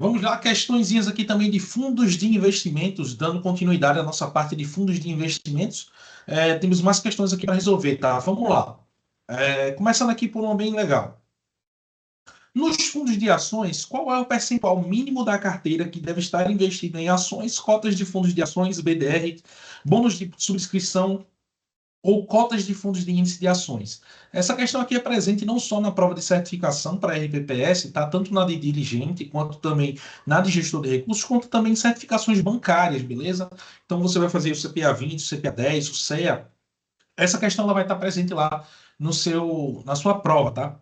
Vamos lá, questõezinhas aqui também de fundos de investimentos, dando continuidade à nossa parte de fundos de investimentos. Temos mais questões aqui para resolver, tá? Vamos lá. Começando aqui por uma bem legal. Nos fundos de ações, qual é o percentual mínimo da carteira que deve estar investido em ações, cotas de fundos de ações, BDR, bônus de subscrição ou cotas de fundos de índice de ações? Essa questão aqui é presente não só na prova de certificação para RPPS, tá? Tanto na de dirigente, quanto também na de gestor de recursos, quanto também em certificações bancárias, beleza? Então você vai fazer o CPA 20, o CPA 10, o CEA. Essa questão ela vai estar presente lá na sua prova, tá?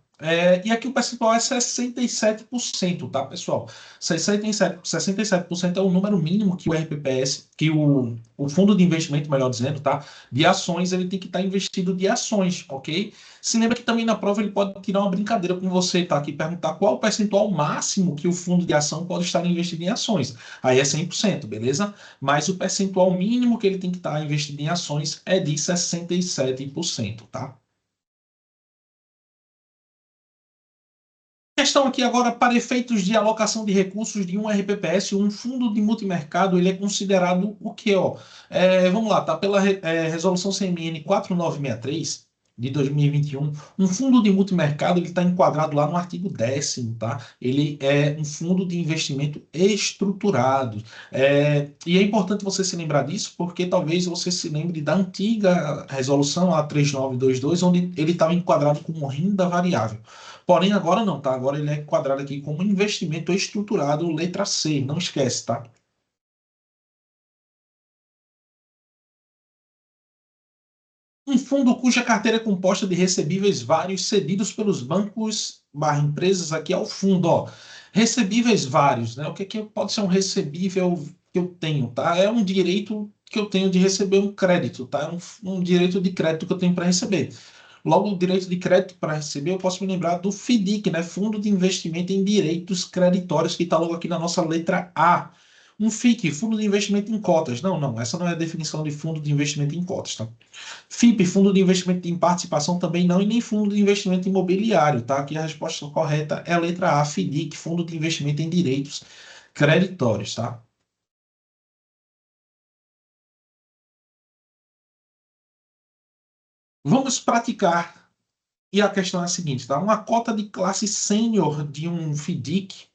E aqui o percentual é 67%, tá, pessoal? 67% é o número mínimo que o RPPS, que o fundo de investimento, melhor dizendo, tá? De ações, ele tem que estar investido de ações, ok? Se lembra que também na prova ele pode tirar uma brincadeira com você, tá? Aqui perguntar qual o percentual máximo que o fundo de ação pode estar investido em ações. Aí é 100%, beleza? Mas o percentual mínimo que ele tem que estar investido em ações é de 67%, tá? Questão aqui agora, para efeitos de alocação de recursos de um RPPS, um fundo de multimercado, ele é considerado o quê? Ó? Vamos lá, tá? Pela resolução CMN 4963 de 2021, um fundo de multimercado, ele está enquadrado lá no artigo 10º, tá? Ele é um fundo de investimento estruturado. E é importante você se lembrar disso, porque talvez você se lembre da antiga resolução, a 3922, onde ele estava enquadrado como renda variável. Porém, agora não, tá? Agora ele é enquadrado aqui como investimento estruturado, letra C, não esquece, tá? Um fundo cuja carteira é composta de recebíveis vários cedidos pelos bancos barra empresas aqui ao fundo, ó. Recebíveis vários, né? O que pode ser um recebível que eu tenho, tá? É um direito que eu tenho de receber um crédito, tá? É um direito de crédito que eu tenho para receber. Logo, o direito de crédito para receber, eu posso me lembrar do FDIC, né? Fundo de Investimento em Direitos Creditórios, que está logo aqui na nossa letra A. Um FIC, Fundo de Investimento em Cotas. Não, não, essa não é a definição de Fundo de Investimento em Cotas, tá? FIP, Fundo de Investimento em Participação, também não, e nem Fundo de Investimento Imobiliário, tá? Aqui a resposta correta é a letra A, FDIC, Fundo de Investimento em Direitos Creditórios, tá? Vamos praticar. E a questão é a seguinte, tá? Uma cota de classe sênior de um FDIC,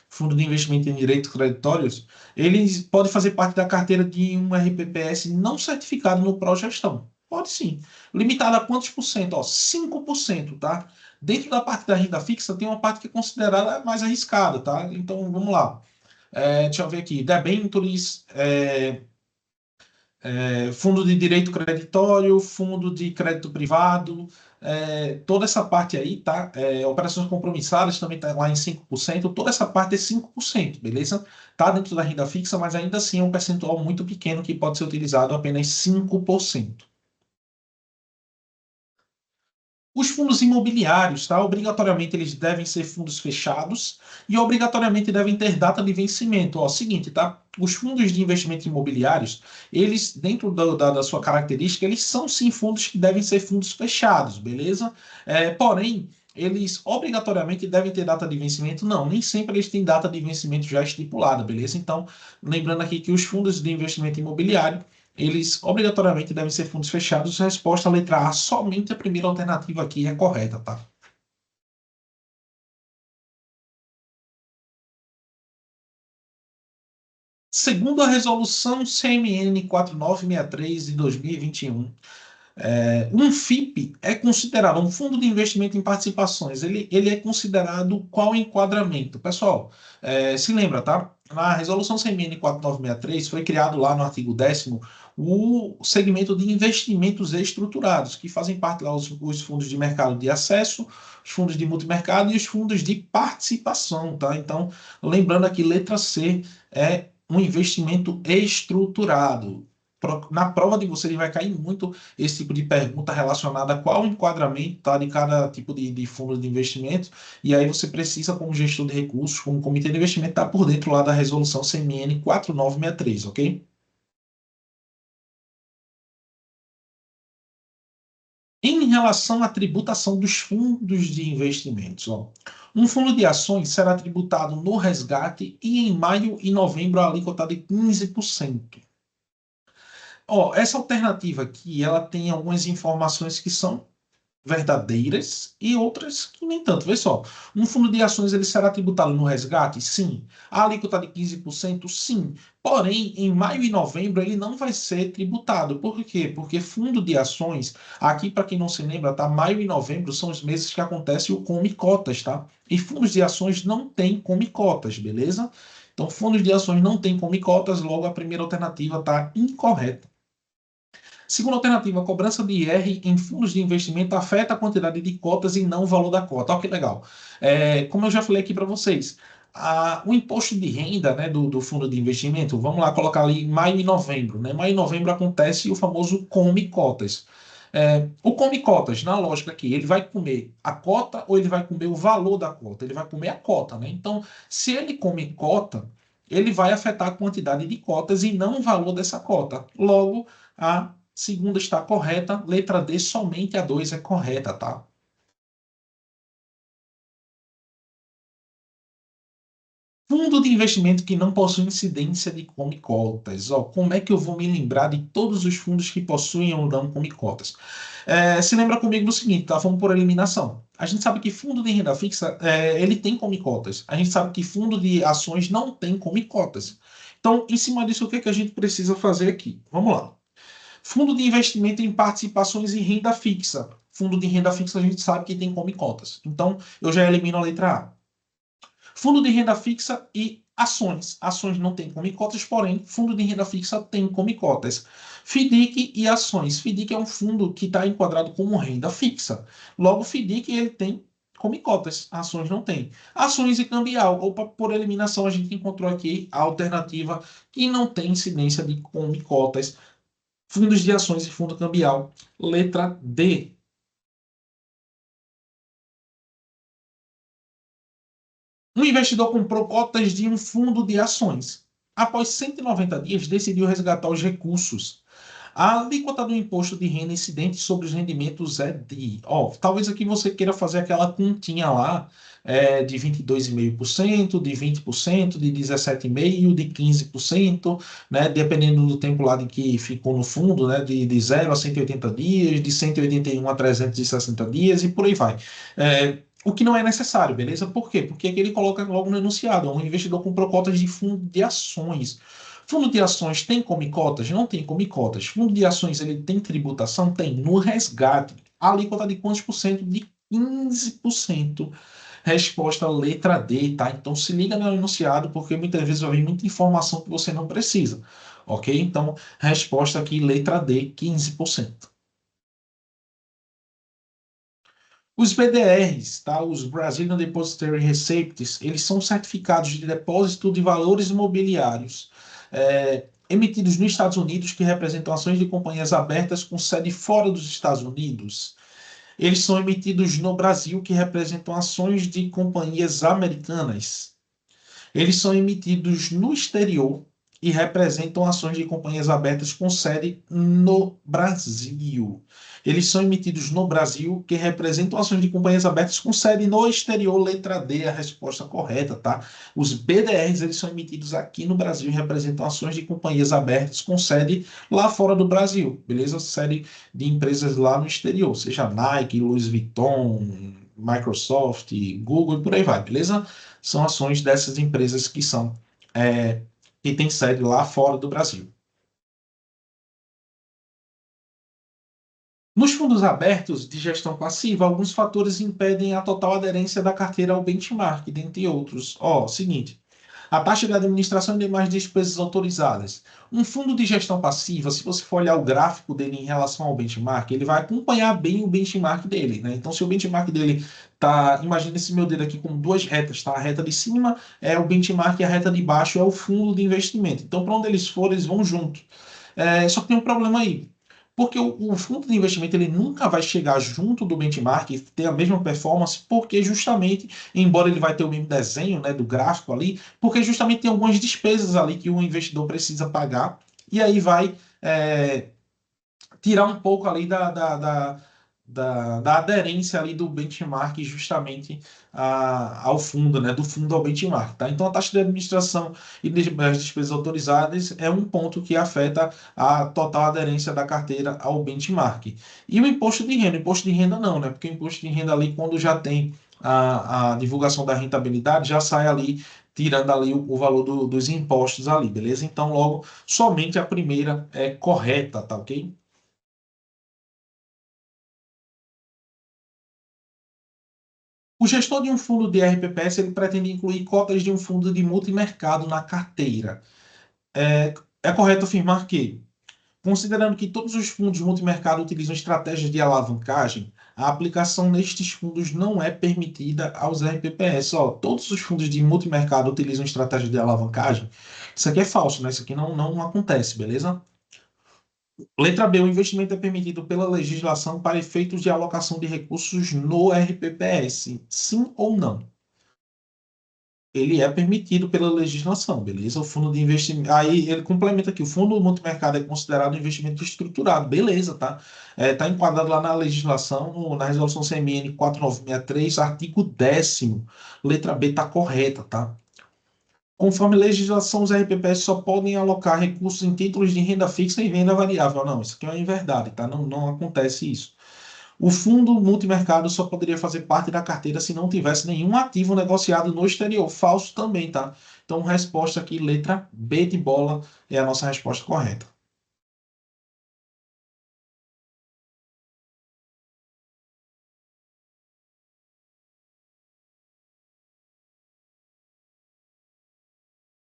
Fundo de Investimento em Direitos Creditórios, ele pode fazer parte da carteira de um RPPS não certificado no Progestão. Pode sim. Limitado a quantos por cento? Ó, 5%, tá? Dentro da parte da renda fixa, tem uma parte que é considerada mais arriscada, tá? Então, vamos lá. Deixa eu ver aqui. Debentures, fundo de direito creditório, fundo de crédito privado, toda essa parte aí, tá? Operações compromissadas também está lá em 5%, toda essa parte é 5%, beleza? Tá dentro da renda fixa, mas ainda assim é um percentual muito pequeno que pode ser utilizado apenas 5%. Os fundos imobiliários, tá? Obrigatoriamente eles devem ser fundos fechados e obrigatoriamente devem ter data de vencimento. Ó, seguinte, tá? Os fundos de investimento imobiliários, eles, dentro da sua característica, eles são sim fundos que devem ser fundos fechados, beleza? Porém, eles obrigatoriamente devem ter data de vencimento? Não, nem sempre eles têm data de vencimento já estipulada, beleza? Então, lembrando aqui que os fundos de investimento imobiliário eles obrigatoriamente devem ser fundos fechados. Resposta letra A, somente a primeira alternativa aqui é correta, tá? Segundo a resolução CMN 4963 de 2021, um FIP é considerado um fundo de investimento em participações. Ele é considerado qual enquadramento? Pessoal, se lembra, tá? Na resolução CMN 4963 foi criado lá no artigo 10º o segmento de investimentos estruturados, que fazem parte lá os fundos de mercado de acesso, os fundos de multimercado e os fundos de participação, tá? Então, lembrando aqui, letra C é um investimento estruturado. Na prova de você, ele vai cair muito esse tipo de pergunta relacionada a qual o enquadramento tá, de cada tipo de fundo de investimento, e aí você precisa, como gestor de recursos, como comitê de investimento, estar por dentro lá da resolução CMN 4963, ok? Em relação à tributação dos fundos de investimentos, ó, Um fundo de ações será tributado no resgate e em maio e novembro a alíquota de 15%. Ó, essa alternativa aqui, ela tem algumas informações que são verdadeiras e outras que nem tanto. Vê só, um fundo de ações ele será tributado no resgate? Sim. A alíquota de 15%? Sim. Porém, em maio e novembro ele não vai ser tributado. Por quê? Porque fundo de ações, aqui para quem não se lembra, tá? Maio e novembro são os meses que acontece o Come Cotas, tá? E fundos de ações não tem Come Cotas, beleza? Então, fundos de ações não tem Come Cotas, logo a primeira alternativa está incorreta. Segunda alternativa, a cobrança de IR em fundos de investimento afeta a quantidade de cotas e não o valor da cota. Olha que legal. Como eu já falei aqui para vocês, o imposto de renda, né, do fundo de investimento, vamos lá colocar ali maio e novembro. Né? Maio e novembro acontece o famoso come cotas. O come cotas, na lógica aqui, ele vai comer a cota ou ele vai comer o valor da cota? Ele vai comer a cota. Né? Então, se ele come cota, ele vai afetar a quantidade de cotas e não o valor dessa cota. Logo, a segunda está correta. Letra D, somente a 2 é correta, tá? Fundo de investimento que não possui incidência de come cotas. Ó, como é que eu vou me lembrar de todos os fundos que possuem ou não come cotas? Se lembra comigo do seguinte, tá? Vamos por eliminação. A gente sabe que fundo de renda fixa, ele tem come cotas. A gente sabe que fundo de ações não tem come cotas. Então, em cima disso, o que é que a gente precisa fazer aqui? Vamos lá. Fundo de investimento em participações em renda fixa. Fundo de renda fixa a gente sabe que tem come cotas. Então, eu já elimino a letra A. Fundo de renda fixa e ações. Ações não tem come cotas, porém, fundo de renda fixa tem come cotas. FDIC e ações. FDIC é um fundo que está enquadrado como renda fixa. Logo, FDIC ele tem come cotas, ações não tem. Ações e cambial. Opa, por eliminação, a gente encontrou aqui a alternativa que não tem incidência de come cotas. Fundos de ações e fundo cambial. Letra D. Um investidor comprou cotas de um fundo de ações. Após 190 dias, decidiu resgatar os recursos. A alíquota do imposto de renda incidente sobre os rendimentos é de... talvez aqui você queira fazer aquela continha lá de 22,5%, de 20%, de 17,5%, de 15%, né, dependendo do tempo lá de que ficou no fundo, né, de 0 a 180 dias, de 181 a 360 dias e por aí vai. O que não é necessário, beleza? Por quê? Porque aqui ele coloca logo no enunciado, um investidor comprou cotas de fundo de ações. Fundo de ações tem come cotas? Não tem come cotas. Fundo de ações ele tem tributação? Tem. No resgate, a alíquota de quantos por cento? De 15%. Resposta letra D, tá? Então se liga no enunciado, porque muitas vezes vai vir muita informação que você não precisa. Ok? Então, resposta aqui, letra D, 15%. Os BDRs, tá? Os Brazilian Depositary Receipts, eles são certificados de depósito de valores imobiliários emitidos nos Estados Unidos que representam ações de companhias abertas com sede fora dos Estados Unidos. Eles são emitidos no Brasil que representam ações de companhias americanas. Eles são emitidos no exterior e representam ações de companhias abertas com sede no Brasil. Eles são emitidos no Brasil, que representam ações de companhias abertas com sede no exterior. Letra D, a resposta correta, tá? Os BDRs, eles são emitidos aqui no Brasil e representam ações de companhias abertas com sede lá fora do Brasil, beleza? Sede de empresas lá no exterior, seja Nike, Louis Vuitton, Microsoft, Google e por aí vai, beleza? São ações dessas empresas que são que têm sede lá fora do Brasil. Nos fundos abertos de gestão passiva, alguns fatores impedem a total aderência da carteira ao benchmark, dentre outros. Seguinte, a taxa de administração e demais despesas autorizadas. Um fundo de gestão passiva, se você for olhar o gráfico dele em relação ao benchmark, ele vai acompanhar bem o benchmark dele, né? Então, se o benchmark dele tá, imagina esse meu dedo aqui com duas retas, tá? A reta de cima é o benchmark e a reta de baixo é o fundo de investimento. Então, para onde eles forem, eles vão junto. Só que tem um problema aí. Porque o fundo de investimento ele nunca vai chegar junto do benchmark e ter a mesma performance, porque justamente, embora ele vai ter o mesmo desenho, né, do gráfico ali, porque justamente tem algumas despesas ali que o investidor precisa pagar, e aí vai tirar um pouco ali da aderência ali do benchmark justamente ao fundo, né? Do fundo ao benchmark, tá? Então, a taxa de administração e as despesas autorizadas é um ponto que afeta a total aderência da carteira ao benchmark. E o imposto de renda não, né? Porque o imposto de renda ali, quando já tem a divulgação da rentabilidade, já sai ali, tirando ali o valor dos impostos ali, beleza? Então, logo, somente a primeira é correta, tá ok? O gestor de um fundo de RPPS ele pretende incluir cotas de um fundo de multimercado na carteira. É correto afirmar que, considerando que todos os fundos multimercado utilizam estratégias de alavancagem, a aplicação nestes fundos não é permitida aos RPPS. Ó, todos os fundos de multimercado utilizam estratégias de alavancagem. Isso aqui é falso, né? Isso aqui não acontece, beleza? Letra B. O investimento é permitido pela legislação para efeitos de alocação de recursos no RPPS. Sim ou não? Ele é permitido pela legislação, beleza? O fundo de investimento. Aí ele complementa aqui: o fundo multimercado é considerado um investimento estruturado, beleza, tá? Tá enquadrado lá na legislação, na resolução CMN 4963, artigo 10º. Letra B está correta, tá? Conforme a legislação, os RPPs só podem alocar recursos em títulos de renda fixa e renda variável. Não, isso aqui é uma inverdade, tá? Não acontece isso. O fundo multimercado só poderia fazer parte da carteira se não tivesse nenhum ativo negociado no exterior. Falso também, tá? Então, resposta aqui, letra B de bola, é a nossa resposta correta.